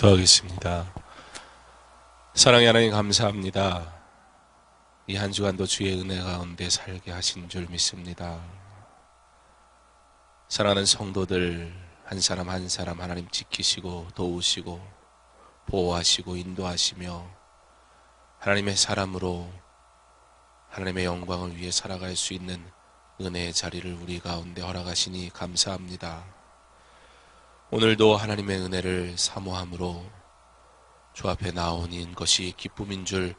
기도하겠습니다. 사랑의 하나님 감사합니다. 이 한 주간도 주의 은혜 가운데 살게 하신 줄 믿습니다. 사랑하는 성도들 한 사람 한 사람 하나님 지키시고 도우시고 보호하시고 인도하시며 하나님의 사람으로 하나님의 영광을 위해 살아갈 수 있는 은혜의 자리를 우리 가운데 허락하시니 감사합니다. 오늘도 하나님의 은혜를 사모함으로 주 앞에 나오는 것이 기쁨인 줄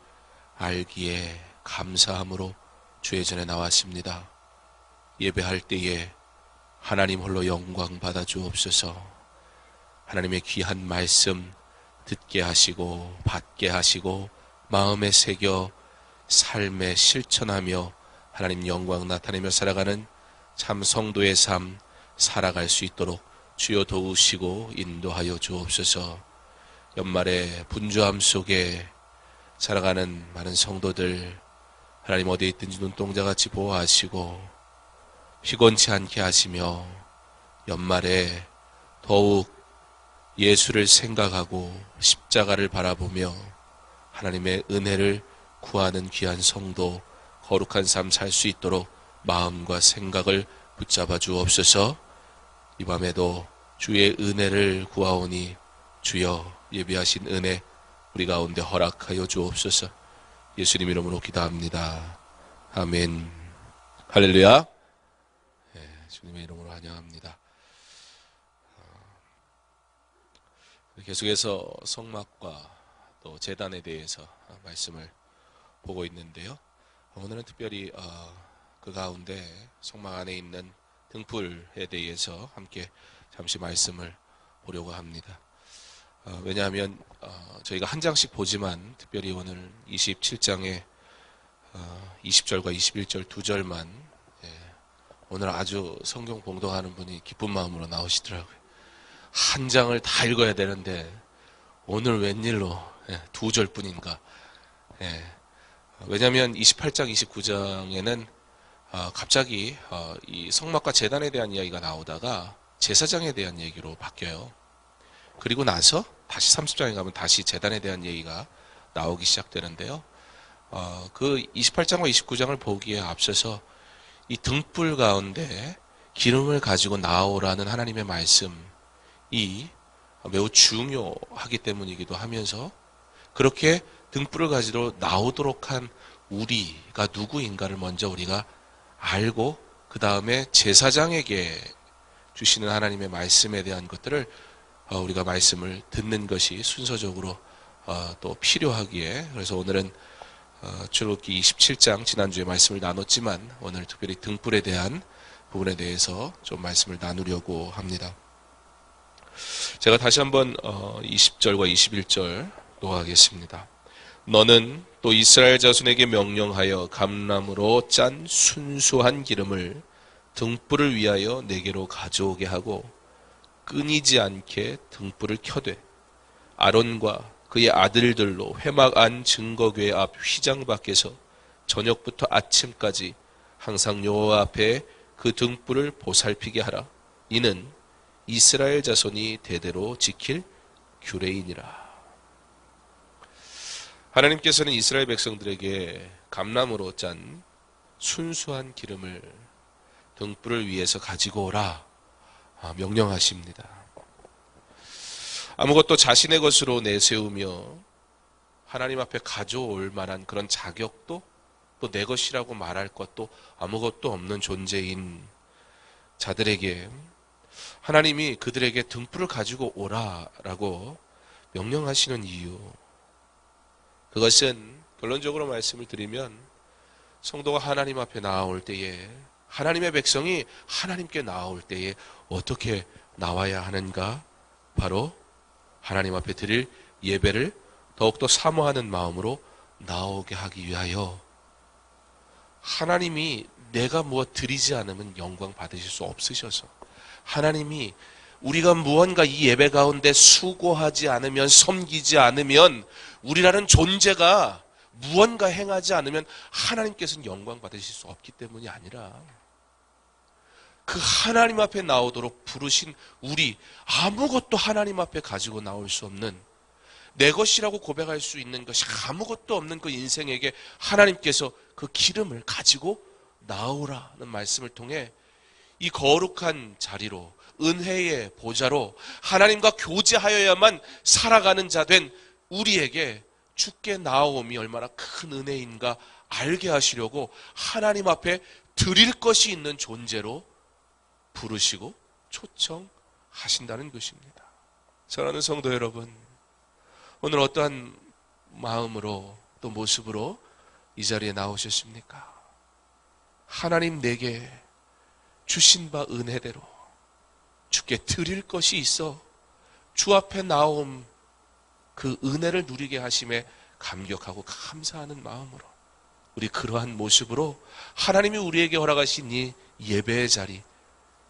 알기에 감사함으로 주의 전에 나왔습니다. 예배할 때에 하나님 홀로 영광 받아 주옵소서. 하나님의 귀한 말씀 듣게 하시고 받게 하시고 마음에 새겨 삶에 실천하며 하나님 영광 나타내며 살아가는 참 성도의 삶 살아갈 수 있도록 주여 도우시고 인도하여 주옵소서. 연말의 분주함 속에 살아가는 많은 성도들 하나님 어디에 있든지 눈동자같이 보호하시고 피곤치 않게 하시며 연말에 더욱 예수를 생각하고 십자가를 바라보며 하나님의 은혜를 구하는 귀한 성도 거룩한 삶 살 수 있도록 마음과 생각을 붙잡아 주옵소서. 이 밤에도 주의 은혜를 구하오니 주여 예비하신 은혜 우리 가운데 허락하여 주옵소서. 예수님 이름으로 기도합니다. 아멘. 할렐루야. 주님의 이름으로 환영합니다. 계속해서 성막과 또 제단에 대해서 말씀을 보고 있는데요. 오늘은 특별히 그 가운데 성막 안에 있는 등불에 대해서 함께 잠시 말씀을 보려고 합니다. 왜냐하면 저희가 한 장씩 보지만 특별히 오늘 27장의 20절과 21절 두 절만 오늘 아주 성경 봉독하는 분이 기쁜 마음으로 나오시더라고요. 한 장을 다 읽어야 되는데 오늘 웬일로 두 절뿐인가. 왜냐하면 28장 29장에는 갑자기 이 성막과 제단에 대한 이야기가 나오다가 제사장에 대한 얘기로 바뀌어요. 그리고 나서 다시 30장에 가면 다시 제단에 대한 얘기가 나오기 시작되는데요. 그 28장과 29장을 보기에 앞서서 이 등불 가운데 기름을 가지고 나오라는 하나님의 말씀이 매우 중요하기 때문이기도 하면서 그렇게 등불을 가지고 나오도록 한 우리가 누구인가를 먼저 우리가 알고 그 다음에 제사장에게 주시는 하나님의 말씀에 대한 것들을 우리가 말씀을 듣는 것이 순서적으로 또 필요하기에 그래서 오늘은 출애굽기 27장 지난주에 말씀을 나눴지만 오늘 특별히 등불에 대한 부분에 대해서 좀 말씀을 나누려고 합니다. 제가 다시 한번 20절과 21절 녹아가겠습니다. 너는 또 이스라엘 자손에게 명령하여 감람으로 짠 순수한 기름을 등불을 위하여 내게로 가져오게 하고 끊이지 않게 등불을 켜되 아론과 그의 아들들로 회막 안 증거궤 앞 휘장 밖에서 저녁부터 아침까지 항상 여호와 앞에 그 등불을 보살피게 하라. 이는 이스라엘 자손이 대대로 지킬 규례이니라. 하나님께서는 이스라엘 백성들에게 감람으로 짠 순수한 기름을 등불을 위해서 가지고 오라 명령하십니다. 아무것도 자신의 것으로 내세우며 하나님 앞에 가져올 만한 그런 자격도 또 내 것이라고 말할 것도 아무것도 없는 존재인 자들에게 하나님이 그들에게 등불을 가지고 오라라고 명령하시는 이유, 그것은 결론적으로 말씀을 드리면 성도가 하나님 앞에 나아올 때에 하나님의 백성이 하나님께 나아올 때에 어떻게 나와야 하는가? 바로 하나님 앞에 드릴 예배를 더욱더 사모하는 마음으로 나오게 하기 위하여 하나님이 내가 무엇 드리지 않으면 영광 받으실 수 없으셔서 하나님이 우리가 무언가 이 예배 가운데 수고하지 않으면 섬기지 않으면 우리라는 존재가 무언가 행하지 않으면 하나님께서는 영광 받으실 수 없기 때문이 아니라 그 하나님 앞에 나오도록 부르신 우리 아무것도 하나님 앞에 가지고 나올 수 없는 내 것이라고 고백할 수 있는 것이 아무것도 없는 그 인생에게 하나님께서 그 기름을 가지고 나오라는 말씀을 통해 이 거룩한 자리로, 은혜의 보좌로 하나님과 교제하여야만 살아가는 자 된 우리에게 주께 나아옴이 얼마나 큰 은혜인가 알게 하시려고 하나님 앞에 드릴 것이 있는 존재로 부르시고 초청하신다는 것입니다. 사랑하는 성도 여러분, 오늘 어떠한 마음으로 또 모습으로 이 자리에 나오셨습니까? 하나님 내게 주신 바 은혜대로 주께 드릴 것이 있어 주 앞에 나옴 그 은혜를 누리게 하심에 감격하고 감사하는 마음으로 우리 그러한 모습으로 하나님이 우리에게 허락하신 이 예배의 자리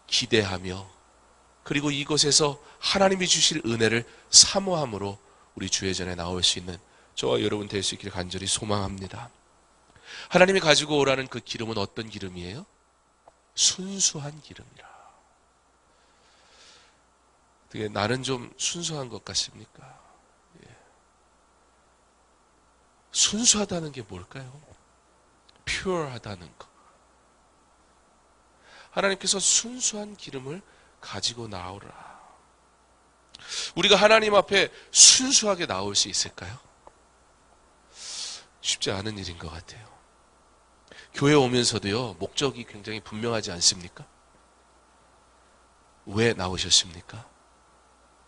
기대하며 그리고 이곳에서 하나님이 주실 은혜를 사모함으로 우리 주의 전에 나올 수 있는 저와 여러분 될 수 있기를 간절히 소망합니다. 하나님이 가지고 오라는 그 기름은 어떤 기름이에요? 순수한 기름이라. 어떻게 나는 좀 순수한 것 같습니까? 순수하다는 게 뭘까요? 퓨어하다는 것. 하나님께서 순수한 기름을 가지고 나오라. 우리가 하나님 앞에 순수하게 나올 수 있을까요? 쉽지 않은 일인 것 같아요. 교회 오면서도요, 목적이 굉장히 분명하지 않습니까? 왜 나오셨습니까?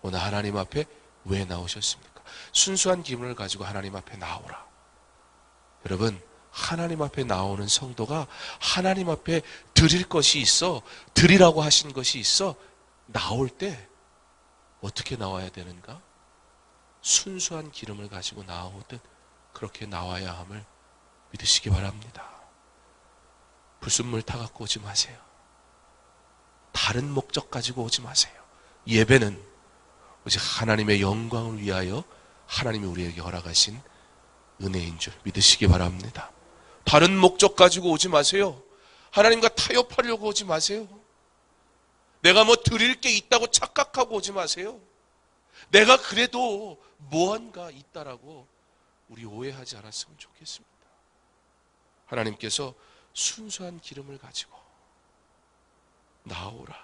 오늘 하나님 앞에 왜 나오셨습니까? 순수한 기름을 가지고 하나님 앞에 나오라. 여러분, 하나님 앞에 나오는 성도가 하나님 앞에 드릴 것이 있어, 드리라고 하신 것이 있어, 나올 때 어떻게 나와야 되는가? 순수한 기름을 가지고 나오듯 그렇게 나와야 함을 믿으시기 바랍니다. 불순물 타갖고 오지 마세요. 다른 목적 가지고 오지 마세요. 예배는 오직 하나님의 영광을 위하여 하나님이 우리에게 허락하신 은혜인 줄 믿으시기 바랍니다. 다른 목적 가지고 오지 마세요. 하나님과 타협하려고 오지 마세요. 내가 뭐 드릴 게 있다고 착각하고 오지 마세요. 내가 그래도 무언가 있다라고 우리 오해하지 않았으면 좋겠습니다. 하나님께서 순수한 기름을 가지고 나오라.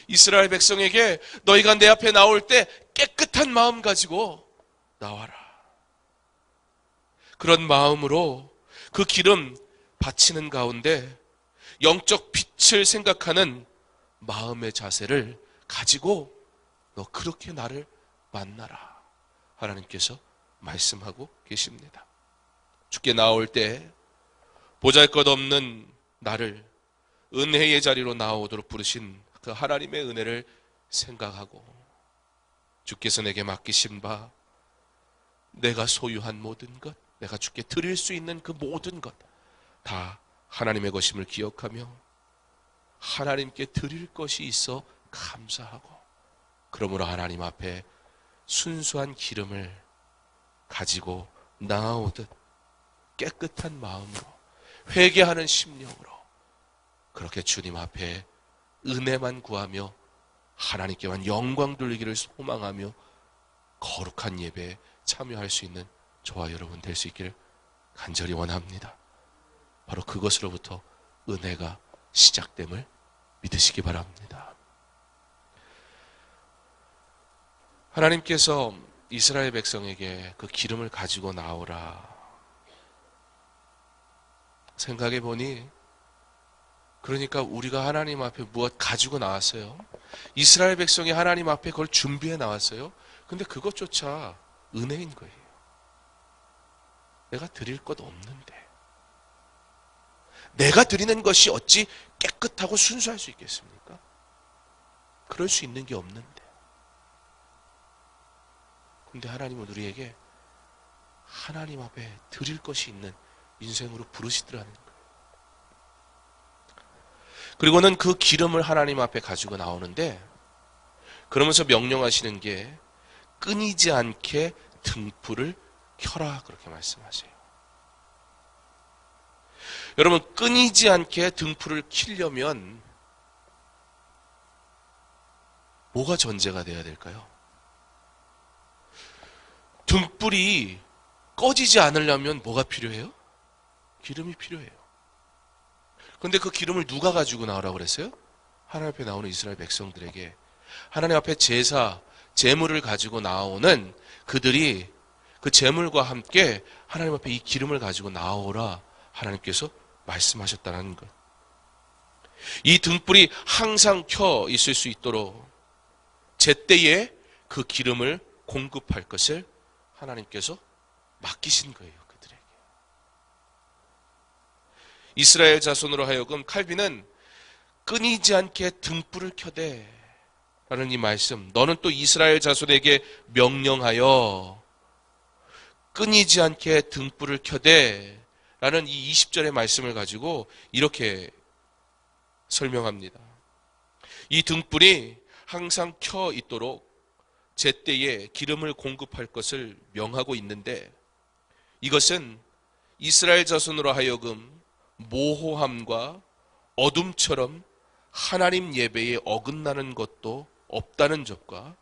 이스라엘 백성에게 너희가 내 앞에 나올 때 깨끗한 마음 가지고 나와라. 그런 마음으로 그 기름 바치는 가운데 영적 빛을 생각하는 마음의 자세를 가지고 너 그렇게 나를 만나라. 하나님께서 말씀하고 계십니다. 주께 나올 때 보잘것없는 나를 은혜의 자리로 나오도록 부르신 그 하나님의 은혜를 생각하고 주께서 내게 맡기신 바 내가 소유한 모든 것, 내가 주께 드릴 수 있는 그 모든 것 다 하나님의 것임을 기억하며 하나님께 드릴 것이 있어 감사하고 그러므로 하나님 앞에 순수한 기름을 가지고 나오듯 깨끗한 마음으로 회개하는 심령으로 그렇게 주님 앞에 은혜만 구하며 하나님께만 영광 돌리기를 소망하며 거룩한 예배에 참여할 수 있는 저와 여러분 될 수 있기를 간절히 원합니다. 바로 그것으로부터 은혜가 시작됨을 믿으시기 바랍니다. 하나님께서 이스라엘 백성에게 그 기름을 가지고 나오라 생각해 보니 그러니까 우리가 하나님 앞에 무엇 가지고 나왔어요. 이스라엘 백성이 하나님 앞에 그걸 준비해 나왔어요. 근데 그것조차 은혜인 거예요. 내가 드릴 것 없는데 내가 드리는 것이 어찌 깨끗하고 순수할 수 있겠습니까? 그럴 수 있는 게 없는데 근데 하나님은 우리에게 하나님 앞에 드릴 것이 있는 인생으로 부르시더라는 거예요. 그리고는 그 기름을 하나님 앞에 가지고 나오는데 그러면서 명령하시는 게 끊이지 않게 등불을 켜라 그렇게 말씀하세요. 여러분 끊이지 않게 등불을 켜려면 뭐가 전제가 돼야 될까요? 등불이 꺼지지 않으려면 뭐가 필요해요? 기름이 필요해요. 그런데 그 기름을 누가 가지고 나오라고 그랬어요? 하나님 앞에 나오는 이스라엘 백성들에게, 하나님 앞에 제사, 제물을 가지고 나오는 그들이 그 제물과 함께 하나님 앞에 이 기름을 가지고 나오라 하나님께서 말씀하셨다는 것. 이 등불이 항상 켜 있을 수 있도록 제때에 그 기름을 공급할 것을 하나님께서 맡기신 거예요, 그들에게. 이스라엘 자손으로 하여금 칼빈은 끊이지 않게 등불을 켜대 라는 이 말씀, 너는 또 이스라엘 자손에게 명령하여 끊이지 않게 등불을 켜대 라는 이 20절의 말씀을 가지고 이렇게 설명합니다. 이 등불이 항상 켜 있도록 제때에 기름을 공급할 것을 명하고 있는데, 이것은 이스라엘 자손으로 하여금 모호함과 어둠처럼 하나님 예배에 어긋나는 것도 없다는 점과,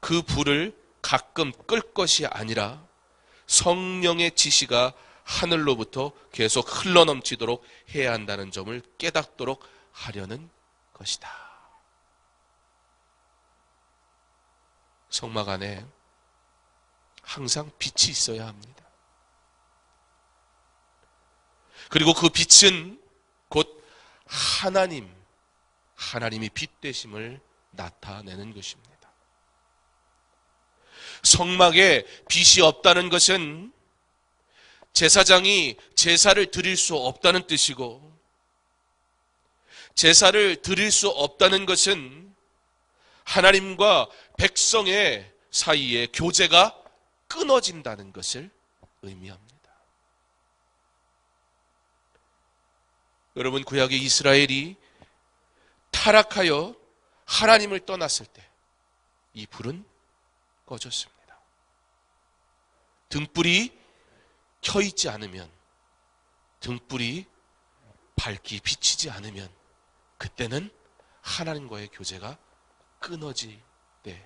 그 불을 가끔 끌 것이 아니라 성령의 지시가 하늘로부터 계속 흘러넘치도록 해야 한다는 점을 깨닫도록 하려는 것이다. 성막 안에 항상 빛이 있어야 합니다. 그리고 그 빛은 곧 하나님이 빛 되심을 나타내는 것입니다. 성막에 빛이 없다는 것은 제사장이 제사를 드릴 수 없다는 뜻이고, 제사를 드릴 수 없다는 것은 하나님과 백성의 사이에 교제가 끊어진다는 것을 의미합니다. 여러분, 구약의 이스라엘이 타락하여 하나님을 떠났을 때 이 불은 꺼졌습니다. 등불이 켜있지 않으면, 등불이 밝기 비치지 않으면 그때는 하나님과의 교제가 끊어질 때,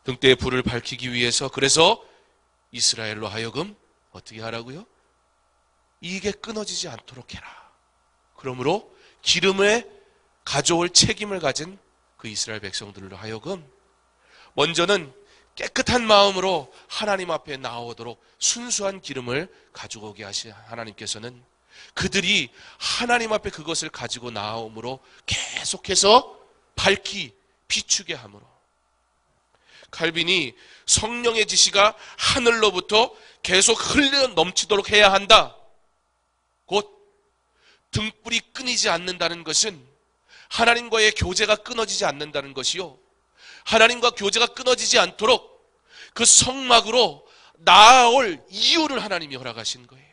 등대의 불을 밝히기 위해서, 그래서 이스라엘로 하여금 어떻게 하라고요? 이게 끊어지지 않도록 해라. 그러므로 기름에 가져올 책임을 가진 그 이스라엘 백성들로 하여금 먼저는 깨끗한 마음으로 하나님 앞에 나오도록 순수한 기름을 가지고 오게 하신 하나님께서는 그들이 하나님 앞에 그것을 가지고 나옴으로 계속해서 밝히 비추게 함으로, 칼빈이 성령의 지시가 하늘로부터 계속 흘러 넘치도록 해야 한다. 곧 등불이 끊이지 않는다는 것은 하나님과의 교제가 끊어지지 않는다는 것이요, 하나님과 교제가 끊어지지 않도록 그 성막으로 나아올 이유를 하나님이 허락하신 거예요.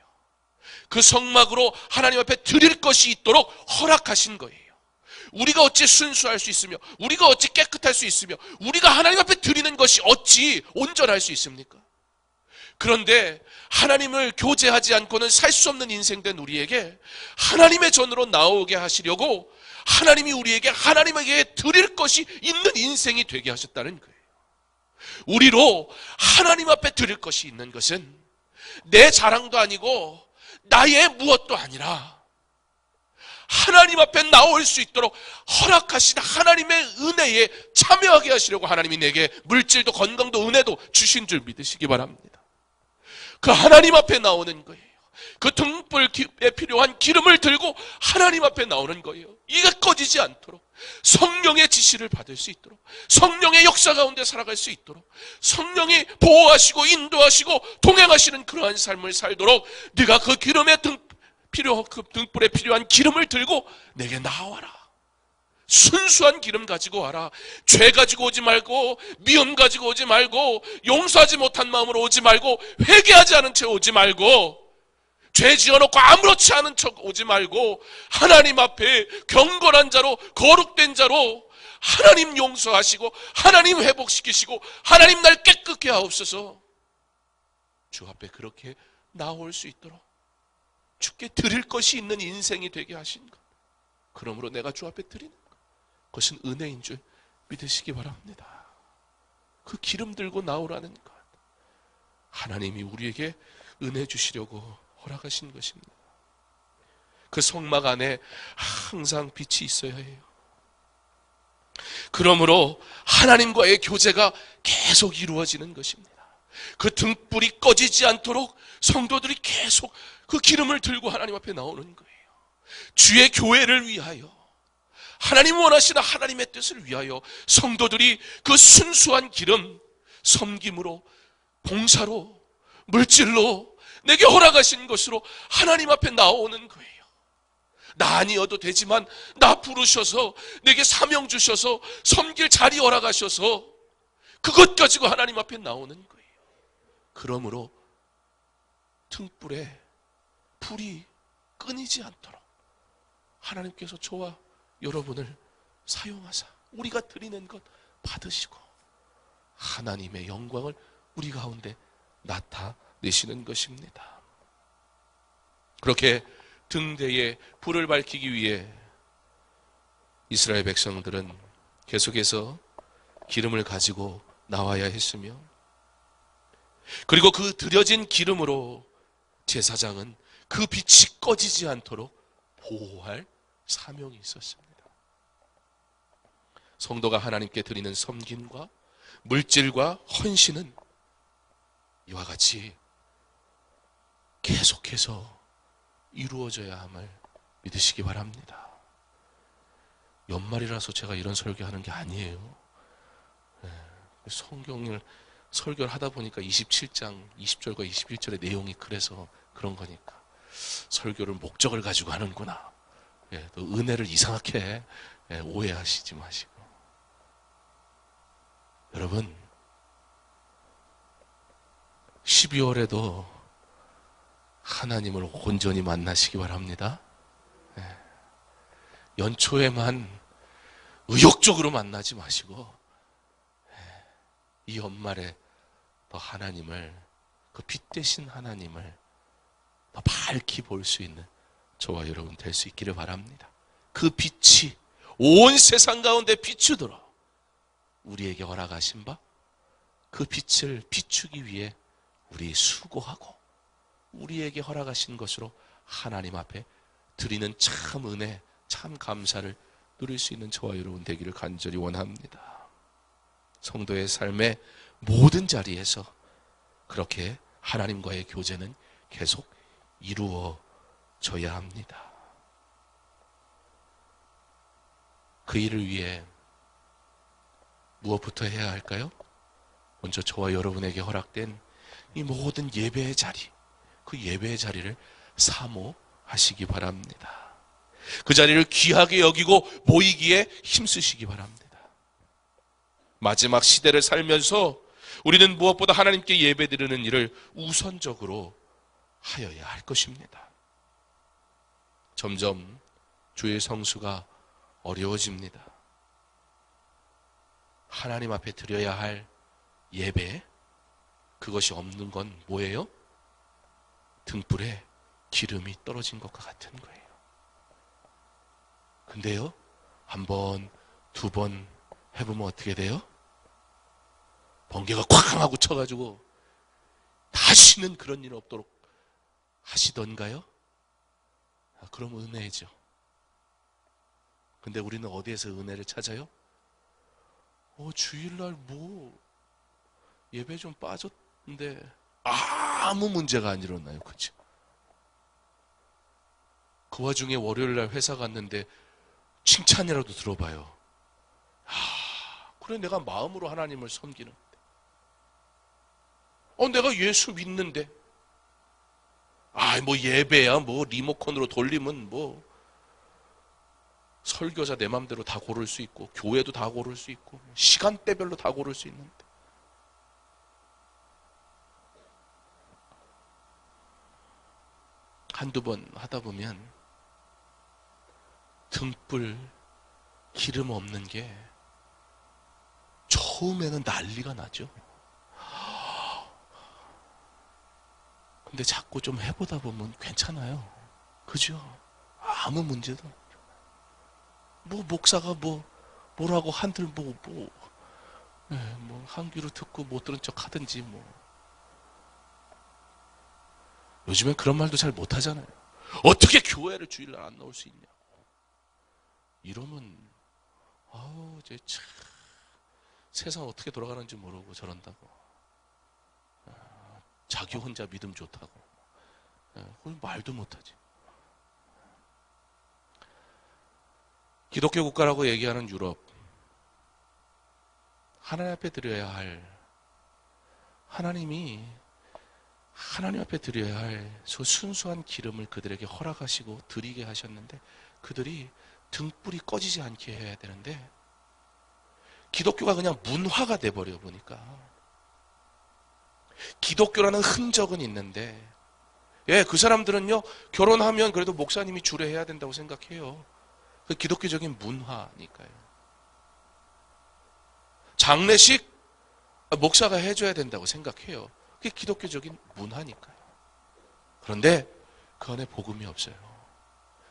그 성막으로 하나님 앞에 드릴 것이 있도록 허락하신 거예요. 우리가 어찌 순수할 수 있으며, 우리가 어찌 깨끗할 수 있으며, 우리가 하나님 앞에 드리는 것이 어찌 온전할 수 있습니까? 그런데 하나님을 교제하지 않고는 살 수 없는 인생 된 우리에게 하나님의 전으로 나오게 하시려고 하나님이 우리에게 하나님에게 드릴 것이 있는 인생이 되게 하셨다는 거예요. 우리로 하나님 앞에 드릴 것이 있는 것은 내 자랑도 아니고 나의 무엇도 아니라 하나님 앞에 나올 수 있도록 허락하신 하나님의 은혜에 참여하게 하시려고 하나님이 내게 물질도 건강도 은혜도 주신 줄 믿으시기 바랍니다. 그 하나님 앞에 나오는 거예요. 그 등불에 필요한 기름을 들고 하나님 앞에 나오는 거예요. 이게 꺼지지 않도록, 성령의 지시를 받을 수 있도록, 성령의 역사 가운데 살아갈 수 있도록, 성령이 보호하시고 인도하시고 동행하시는 그러한 삶을 살도록 네가 그 기름의 그 등불에 필요한 기름을 들고 내게 나와라. 순수한 기름 가지고 와라. 죄 가지고 오지 말고, 미움 가지고 오지 말고, 용서하지 못한 마음으로 오지 말고, 회개하지 않은 채 오지 말고, 죄 지어놓고 아무렇지 않은 척 오지 말고, 하나님 앞에 경건한 자로, 거룩된 자로 하나님 용서하시고 하나님 회복시키시고 하나님 날 깨끗게 하옵소서. 주 앞에 그렇게 나올 수 있도록 주께 드릴 것이 있는 인생이 되게 하신 것, 그러므로 내가 주 앞에 드리는 것, 그것은 은혜인 줄 믿으시기 바랍니다. 그 기름 들고 나오라는 것, 하나님이 우리에게 은혜 주시려고 허락하신 것입니다. 그 성막 안에 항상 빛이 있어야 해요. 그러므로 하나님과의 교제가 계속 이루어지는 것입니다. 그 등불이 꺼지지 않도록 성도들이 계속 그 기름을 들고 하나님 앞에 나오는 거예요. 주의 교회를 위하여, 하나님 원하시는 하나님의 뜻을 위하여 성도들이 그 순수한 기름, 섬김으로, 봉사로, 물질로 내게 허락하신 것으로 하나님 앞에 나오는 거예요. 나 아니어도 되지만 나 부르셔서 내게 사명 주셔서 섬길 자리 허락하셔서 그것 가지고 하나님 앞에 나오는 거예요. 그러므로 등불에 불이 끊이지 않도록 하나님께서 저와 여러분을 사용하사 우리가 드리는 것 받으시고 하나님의 영광을 우리 가운데 나타내시는 것입니다. 그렇게 등대에 불을 밝히기 위해 이스라엘 백성들은 계속해서 기름을 가지고 나와야 했으며, 그리고 그 드려진 기름으로 제사장은 그 빛이 꺼지지 않도록 보호할 사명이 있었습니다. 성도가 하나님께 드리는 섬김과 물질과 헌신은 이와 같이 계속해서 이루어져야 함을 믿으시기 바랍니다. 연말이라서 제가 이런 설교하는 게 아니에요. 성경을 설교를 하다 보니까 27장 20절과 21절의 내용이 그래서 그런 거니까 설교를 목적을 가지고 하는구나. 또 은혜를 이상하게 오해하시지 마시고. 여러분, 12월에도 하나님을 온전히 만나시기 바랍니다. 연초에만 의욕적으로 만나지 마시고 이 연말에 더 하나님을, 그 빛 대신 하나님을 더 밝히 볼 수 있는 저와 여러분 될 수 있기를 바랍니다. 그 빛이 온 세상 가운데 비추도록 우리에게 허락하신 바, 그 빛을 비추기 위해 우리 수고하고 우리에게 허락하신 것으로 하나님 앞에 드리는 참 은혜, 참 감사를 누릴 수 있는 저와 여러분 되기를 간절히 원합니다. 성도의 삶의 모든 자리에서 그렇게 하나님과의 교제는 계속 이루어져야 합니다. 그 일을 위해 무엇부터 해야 할까요? 먼저 저와 여러분에게 허락된 이 모든 예배의 자리, 그 예배의 자리를 사모하시기 바랍니다. 그 자리를 귀하게 여기고 모이기에 힘쓰시기 바랍니다. 마지막 시대를 살면서 우리는 무엇보다 하나님께 예배드리는 일을 우선적으로 하여야 할 것입니다. 점점 주의 성수가 어려워집니다. 하나님 앞에 드려야 할 예배, 그것이 없는 건 뭐예요? 등불에 기름이 떨어진 것과 같은 거예요. 근데요, 한 번, 두 번 해보면 어떻게 돼요? 번개가 쾅 하고 쳐가지고 다시는 그런 일 없도록 하시던가요? 그럼 은혜죠. 근데 우리는 어디에서 은혜를 찾아요? 주일날 뭐 예배 좀 빠졌는데 아무 문제가 안 일어나요. 그렇죠? 그 와중에 월요일날 회사 갔는데 칭찬이라도 들어봐요. 그래, 내가 마음으로 하나님을 섬기는데, 내가 예수 믿는데, 뭐 예배야, 뭐 리모컨으로 돌리면 뭐 설교자 내 맘대로 다 고를 수 있고, 교회도 다 고를 수 있고, 시간대별로 다 고를 수 있는데, 한두 번 하다 보면 등불 기름 없는 게 처음에는 난리가 나죠. 근데 자꾸 좀 해보다 보면 괜찮아요. 그죠? 아무 문제도 없죠. 뭐 목사가 뭐 뭐라고 한들 한 귀로 듣고 못 들은 척 하든지 뭐. 요즘엔 그런 말도 잘 못 하잖아요. 어떻게 교회를 주일날 안 나올 수 있냐. 이러면 이제 참 세상 어떻게 돌아가는지 모르고 저런다고. 자기 혼자 믿음 좋다고. 그건 말도 못하지. 기독교 국가라고 얘기하는 유럽, 하나님 앞에 드려야 할, 하나님 앞에 드려야 할 그 순수한 기름을 그들에게 허락하시고 드리게 하셨는데, 그들이 등불이 꺼지지 않게 해야 되는데, 기독교가 그냥 문화가 돼버려 보니까, 기독교라는 흔적은 있는데, 그 사람들은요, 결혼하면 그래도 목사님이 주례해야 된다고 생각해요. 그 기독교적인 문화니까요. 장례식 목사가 해줘야 된다고 생각해요. 그게 기독교적인 문화니까요. 그런데 그 안에 복음이 없어요.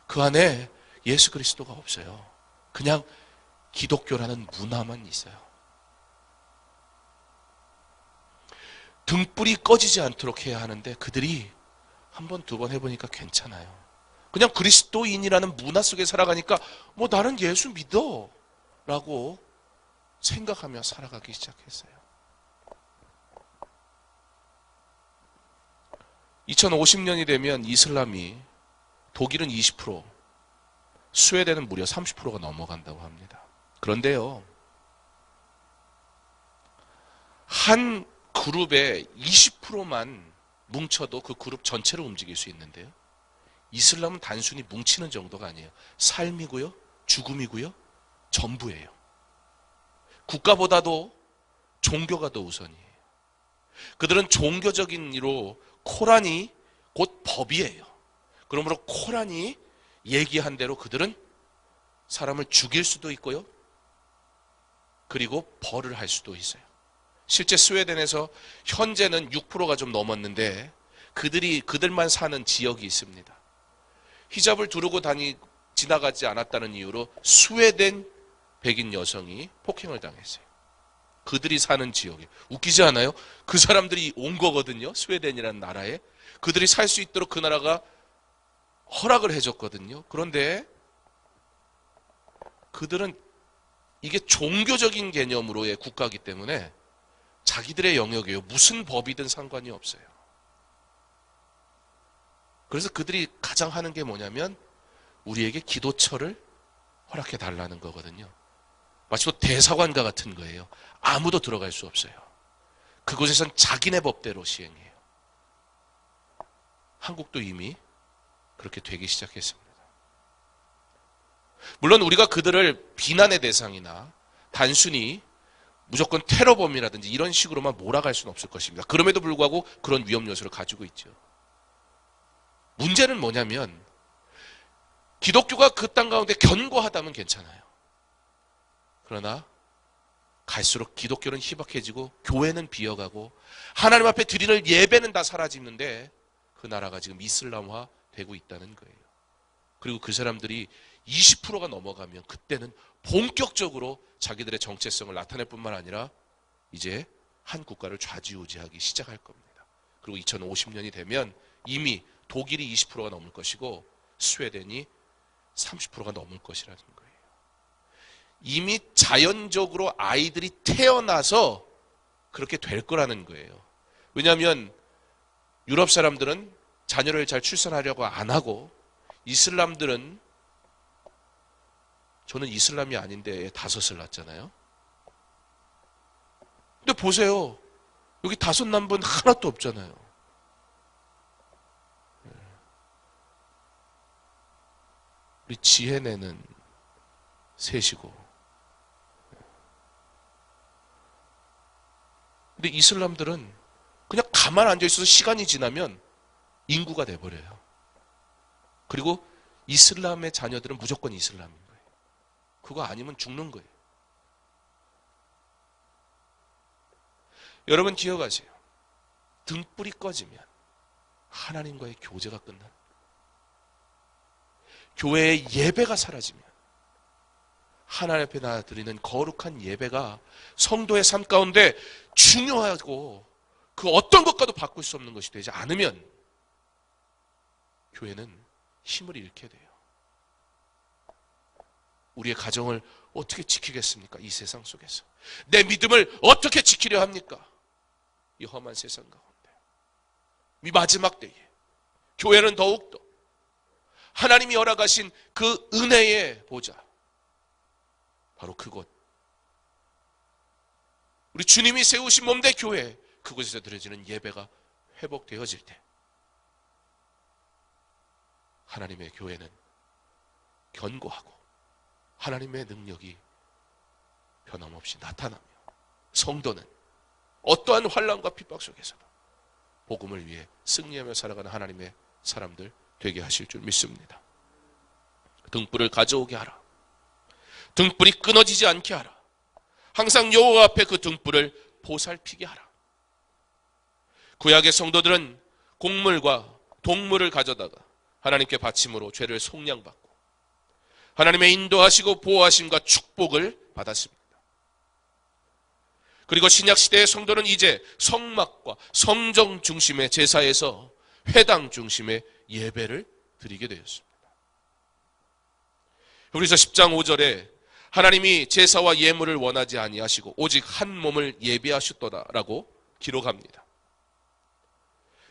그 안에 예수 그리스도가 없어요. 그냥 기독교라는 문화만 있어요. 등불이 꺼지지 않도록 해야 하는데 그들이 한 번, 두 번 해보니까 괜찮아요. 그냥 그리스도인이라는 문화 속에 살아가니까 뭐 나는 예수 믿어 라고 생각하며 살아가기 시작했어요. 2050년이 되면 이슬람이 독일은 20%, 스웨덴은 무려 30%가 넘어간다고 합니다. 그런데요, 한 그룹에 20%만 뭉쳐도 그 그룹 전체를 움직일 수 있는데요. 이슬람은 단순히 뭉치는 정도가 아니에요. 삶이고요, 죽음이고요, 전부예요. 국가보다도 종교가 더 우선이에요. 그들은 종교적인 이로 코란이 곧 법이에요. 그러므로 코란이 얘기한 대로 그들은 사람을 죽일 수도 있고요, 그리고 벌을 할 수도 있어요. 실제 스웨덴에서 현재는 6%가 좀 넘었는데 그들만 사는 지역이 있습니다. 히잡을 두르고 지나가지 않았다는 이유로 스웨덴 백인 여성이 폭행을 당했어요. 그들이 사는 지역에. 웃기지 않아요? 그 사람들이 온 거거든요. 스웨덴이라는 나라에. 그들이 살 수 있도록 그 나라가 허락을 해줬거든요. 그런데 그들은 이게 종교적인 개념으로의 국가이기 때문에 자기들의 영역이에요. 무슨 법이든 상관이 없어요. 그래서 그들이 가장 하는 게 뭐냐면 우리에게 기도처를 허락해 달라는 거거든요. 마치 또 대사관과 같은 거예요. 아무도 들어갈 수 없어요. 그곳에선 자기네 법대로 시행해요. 한국도 이미 그렇게 되기 시작했습니다. 물론 우리가 그들을 비난의 대상이나 단순히 무조건 테러범이라든지 이런 식으로만 몰아갈 수는 없을 것입니다. 그럼에도 불구하고 그런 위험 요소를 가지고 있죠. 문제는 뭐냐면 기독교가 그 땅 가운데 견고하다면 괜찮아요. 그러나 갈수록 기독교는 희박해지고 교회는 비어가고 하나님 앞에 드리는 예배는 다 사라지는데 그 나라가 지금 이슬람화 되고 있다는 거예요. 그리고 그 사람들이 20%가 넘어가면 그때는 본격적으로 자기들의 정체성을 나타낼 뿐만 아니라 이제 한 국가를 좌지우지하기 시작할 겁니다. 그리고 2050년이 되면 이미 독일이 20%가 넘을 것이고 스웨덴이 30%가 넘을 것이라는 거예요. 이미 자연적으로 아이들이 태어나서 그렇게 될 거라는 거예요. 왜냐하면 유럽 사람들은 자녀를 잘 출산하려고 안 하고 이슬람들은 저는 이슬람이 아닌데 5을 낳잖아요. 근데 보세요. 여기 5 낳은 분 하나도 없잖아요. 우리 지혜네는 3이고. 근데 이슬람들은 그냥 가만 앉아 있어서 시간이 지나면 인구가 돼버려요. 그리고 이슬람의 자녀들은 무조건 이슬람인 거예요. 그거 아니면 죽는 거예요. 여러분 기억하세요. 등불이 꺼지면 하나님과의 교제가 끝나는 거예요. 교회의 예배가 사라지면 하나님 앞에 드리는 거룩한 예배가 성도의 삶 가운데 중요하고 그 어떤 것과도 바꿀 수 없는 것이 되지 않으면 교회는 힘을 잃게 돼요. 우리의 가정을 어떻게 지키겠습니까? 이 세상 속에서. 내 믿음을 어떻게 지키려 합니까? 이 험한 세상 가운데. 이 마지막 때에 교회는 더욱더 하나님이 허락하신 그 은혜의 보좌, 바로 그곳, 우리 주님이 세우신 몸대 교회, 그곳에서 드려지는 예배가 회복되어질 때 하나님의 교회는 견고하고 하나님의 능력이 변함없이 나타나며 성도는 어떠한 환난과 핍박 속에서도 복음을 위해 승리하며 살아가는 하나님의 사람들 되게 하실 줄 믿습니다. 등불을 가져오게 하라. 등불이 끊어지지 않게 하라. 항상 여호와 앞에 그 등불을 보살피게 하라. 구약의 성도들은 곡물과 동물을 가져다가 하나님께 바침으로 죄를 속량받고 하나님의 인도하시고 보호하심과 축복을 받았습니다. 그리고 신약시대의 성도는 이제 성막과 성정 중심의 제사에서 회당 중심의 예배를 드리게 되었습니다. 히브리서 10장 5절에 하나님이 제사와 예물을 원하지 아니하시고 오직 한 몸을 예비하셨도다라고 기록합니다.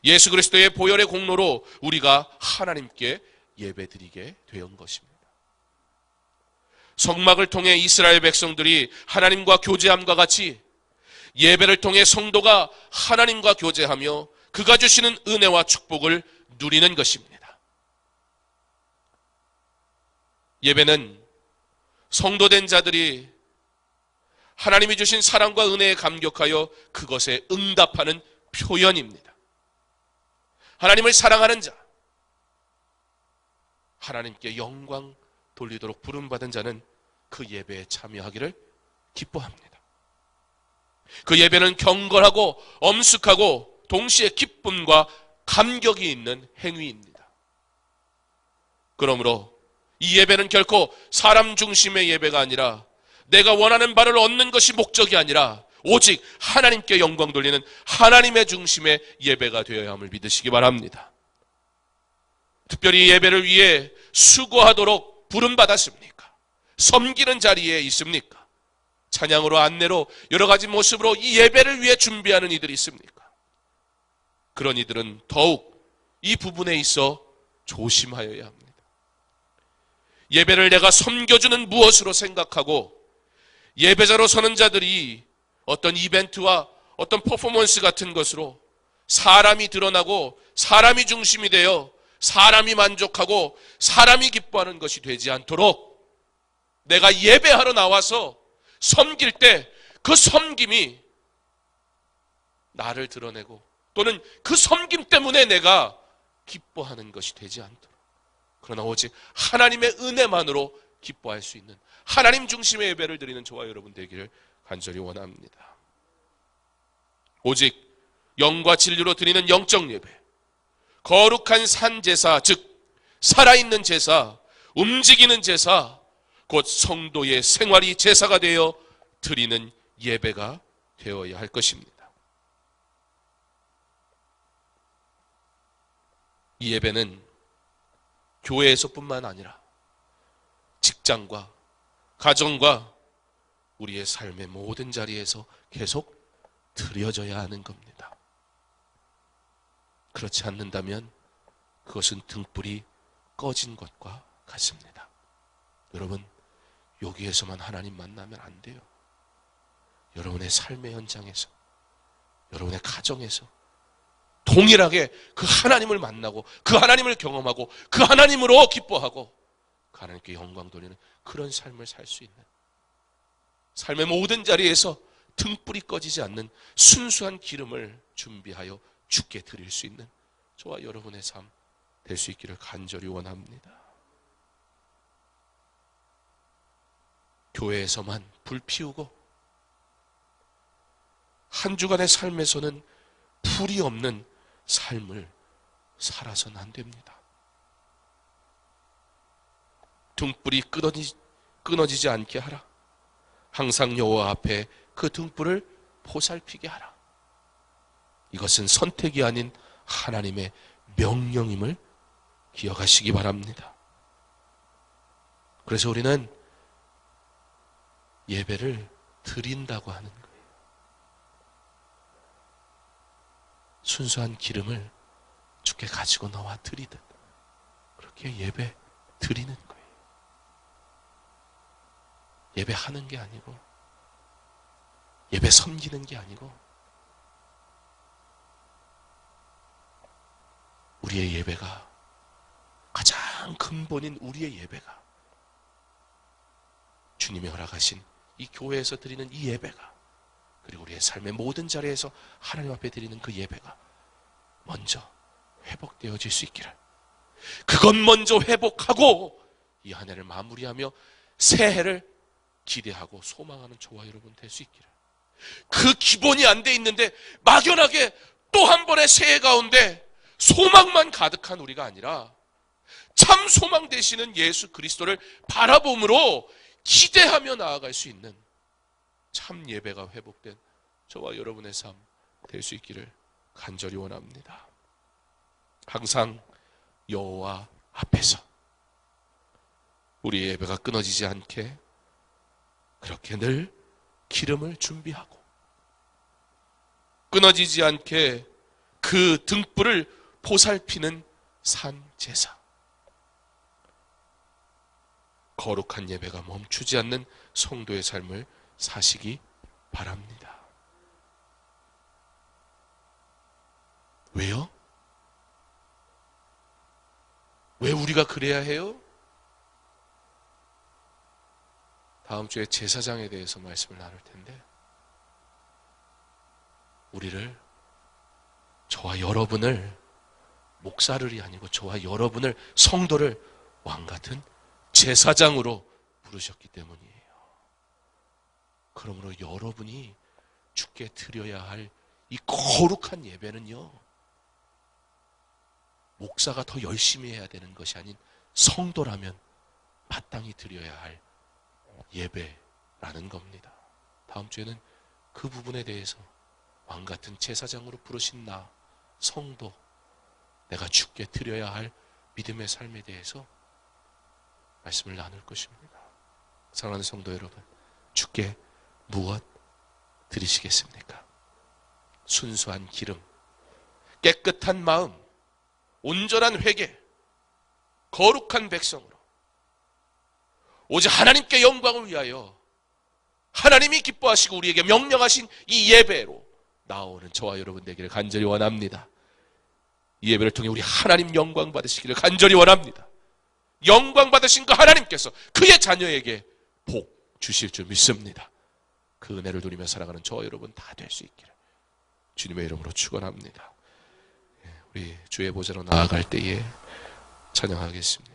예수 그리스도의 보혈의 공로로 우리가 하나님께 예배드리게 된 것입니다. 성막을 통해 이스라엘 백성들이 하나님과 교제함과 같이 예배를 통해 성도가 하나님과 교제하며 그가 주시는 은혜와 축복을 누리는 것입니다. 예배는 성도된 자들이 하나님이 주신 사랑과 은혜에 감격하여 그것에 응답하는 표현입니다. 하나님을 사랑하는 자, 하나님께 영광 돌리도록 부름받은 자는 그 예배에 참여하기를 기뻐합니다. 그 예배는 경건하고 엄숙하고 동시에 기쁨과 감격이 있는 행위입니다. 그러므로 이 예배는 결코 사람 중심의 예배가 아니라 내가 원하는 바를 얻는 것이 목적이 아니라 오직 하나님께 영광 돌리는 하나님의 중심의 예배가 되어야 함을 믿으시기 바랍니다. 특별히 예배를 위해 수고하도록 부름받았습니까? 섬기는 자리에 있습니까? 찬양으로 안내로 여러 가지 모습으로 이 예배를 위해 준비하는 이들이 있습니까? 그런 이들은 더욱 이 부분에 있어 조심하여야 합니다. 예배를 내가 섬겨주는 무엇으로 생각하고 예배자로 서는 자들이 어떤 이벤트와 어떤 퍼포먼스 같은 것으로 사람이 드러나고 사람이 중심이 되어 사람이 만족하고 사람이 기뻐하는 것이 되지 않도록 내가 예배하러 나와서 섬길 때 그 섬김이 나를 드러내고 또는 그 섬김 때문에 내가 기뻐하는 것이 되지 않도록 그러나 오직 하나님의 은혜만으로 기뻐할 수 있는 하나님 중심의 예배를 드리는 저와 여러분 되기를 간절히 원합니다. 오직 영과 진리로 드리는 영적 예배, 거룩한 산제사, 즉 살아있는 제사, 움직이는 제사, 곧 성도의 생활이 제사가 되어 드리는 예배가 되어야 할 것입니다. 이 예배는 교회에서뿐만 아니라 직장과 가정과 우리의 삶의 모든 자리에서 계속 드려져야 하는 겁니다. 그렇지 않는다면 그것은 등불이 꺼진 것과 같습니다. 여러분, 여기에서만 하나님 만나면 안 돼요. 여러분의 삶의 현장에서, 여러분의 가정에서 동일하게 그 하나님을 만나고 그 하나님을 경험하고 그 하나님으로 기뻐하고 그 하나님께 영광 돌리는 그런 삶을 살 수 있는, 삶의 모든 자리에서 등불이 꺼지지 않는 순수한 기름을 준비하여 주께 드릴 수 있는 저와 여러분의 삶 될 수 있기를 간절히 원합니다. 교회에서만 불 피우고 한 주간의 삶에서는 불이 없는 삶을 살아서는 안 됩니다. 등불이 끊어지지 않게 하라. 항상 여호와 앞에 그 등불을 보살피게 하라. 이것은 선택이 아닌 하나님의 명령임을 기억하시기 바랍니다. 그래서 우리는 예배를 드린다고 하는 거예요. 순수한 기름을 주께 가지고 나와 드리듯 그렇게 예배 드리는 거예요. 예배하는 게 아니고, 예배 섬기는 게 아니고, 우리의 예배가, 가장 근본인 우리의 예배가, 주님이 허락하신 이 교회에서 드리는 이 예배가, 그리고 우리의 삶의 모든 자리에서 하나님 앞에 드리는 그 예배가 먼저 회복되어질 수 있기를, 그것 먼저 회복하고 이 한 해를 마무리하며 새해를 기대하고 소망하는 저와 여러분 될 수 있기를, 그 기본이 안 돼 있는데 막연하게 또 한 번의 새해 가운데 소망만 가득한 우리가 아니라 참 소망 되시는 예수 그리스도를 바라봄으로 기대하며 나아갈 수 있는 참 예배가 회복된 저와 여러분의 삶 될 수 있기를 간절히 원합니다. 항상 여호와 앞에서 우리의 예배가 끊어지지 않게 그렇게 늘 기름을 준비하고, 끊어지지 않게 그 등불을 보살피는 산제사, 거룩한 예배가 멈추지 않는 성도의 삶을 사시기 바랍니다. 왜요? 왜 우리가 그래야 해요? 다음 주에 제사장에 대해서 말씀을 나눌 텐데, 우리를, 저와 여러분을, 목사를이 아니고 저와 여러분을, 성도를 왕같은 제사장으로 부르셨기 때문이에요. 그러므로 여러분이 주께 드려야 할 이 거룩한 예배는요, 목사가 더 열심히 해야 되는 것이 아닌 성도라면 마땅히 드려야 할 예배라는 겁니다. 다음 주에는 그 부분에 대해서 왕같은 제사장으로 부르신 나, 성도, 내가 주께 드려야 할 믿음의 삶에 대해서 말씀을 나눌 것입니다. 사랑하는 성도 여러분, 주께 무엇 드리시겠습니까? 순수한 기름, 깨끗한 마음, 온전한 회개, 거룩한 백성으로 오직 하나님께 영광을 위하여 하나님이 기뻐하시고 우리에게 명령하신 이 예배로 나오는 저와 여러분 되기를 간절히 원합니다. 이 예배를 통해 우리 하나님 영광 받으시기를 간절히 원합니다. 영광 받으신 그 하나님께서 그의 자녀에게 복 주실 줄 믿습니다. 그 은혜를 누리며 살아가는 저와 여러분 다 될 수 있기를 주님의 이름으로 축원합니다. 우리 주의 보좌로 나아갈 때에 찬양하겠습니다.